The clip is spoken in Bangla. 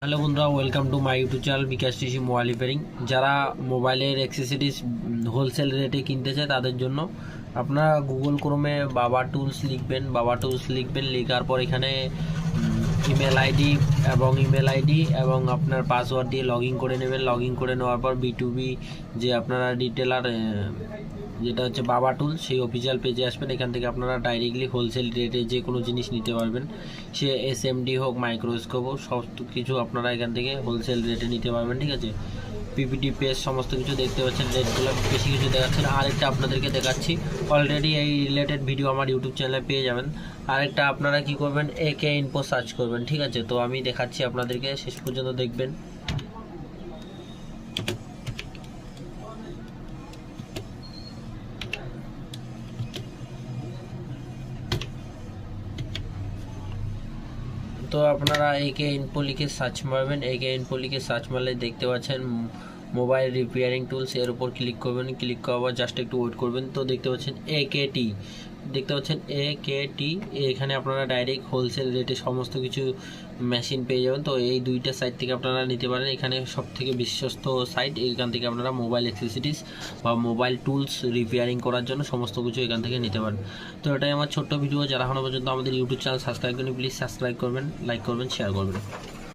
হ্যালো বন্ধুরা, welcome to my YouTube channel Bikash TC mobile repairing. যারা মোবাইলের অ্যাক্সেসরিজ হোলসেল রেটে কিনতে চায় তাদের জন্য আপনারা গুগল ক্রোমে বাবা টুলস লিখবেন। লেখার পর এখানে ইমেল আইডি এবং আপনার পাসওয়ার্ড দিয়ে লগ ইন করে নেবেন। লগ ইন করে নেওয়ার পর B2B যে আপনারা রিটেলার যেটা হচ্ছে বাবা টুল, সেই অফিসিয়াল পেজে আসবেন। এখান থেকে আপনারা ডাইরেক্টলি হোলসেল রেটে যে কোনো জিনিস নিতে পারবেন, সে SMD হোক, মাইক্রোস্কোপ হোক, সব কিছু আপনারা এখান থেকে হোলসেল রেটে নিতে পারবেন। ঠিক আছে, PPT পেজ সমস্ত কিছু দেখতে পাচ্ছেন। রেটগুলো বেশি কিছু দেখাচ্ছে না। আরেকটা আপনাদেরকে দেখাচ্ছি, অলরেডি এই রিলেটেড ভিডিও আমার ইউটিউব চ্যানেলে পেয়ে যাবেন। আরেকটা আপনারা কি করবেন, AK ইনফো সার্চ করবেন। ঠিক আছে, তো আমি দেখাচ্ছি আপনাদেরকে, শেষ পর্যন্ত দেখবেন। তো আপনারা AK ইনফো লিখে সার্চ মারবেন। AK ইনফো লিখে সার্চ মারলে দেখতে পাচ্ছেন মোবাইল রিপেয়ারিং টুলস, এর উপর ক্লিক করবেন। ক্লিক করার জাস্ট একটু ওয়েট করবেন। তো দেখতে পাচ্ছেন AKT, এখানে আপনারা ডাইরেক্ট হোলসেল রেটে সমস্ত কিছু মেশিন পেয়ে যাবেন। তো এই দুইটা সাইট থেকে আপনারা নিতে পারেন। এখানে সব থেকে বিশ্বস্ত সাইট, এখান থেকে আপনারা মোবাইল অ্যাক্সেসরিজ বা মোবাইল টুলস রিপেয়ারিং করার জন্য সমস্ত কিছু এখান থেকে নিতে পারেন। তো এটাই আমার ছোট্ট ভিডিও। যারা এখনো পর্যন্ত আমাদের ইউটিউব চ্যানেল সাবস্ক্রাইব করেন, প্লিজ সাবস্ক্রাইব করবেন, লাইক করবেন, শেয়ার করবেন।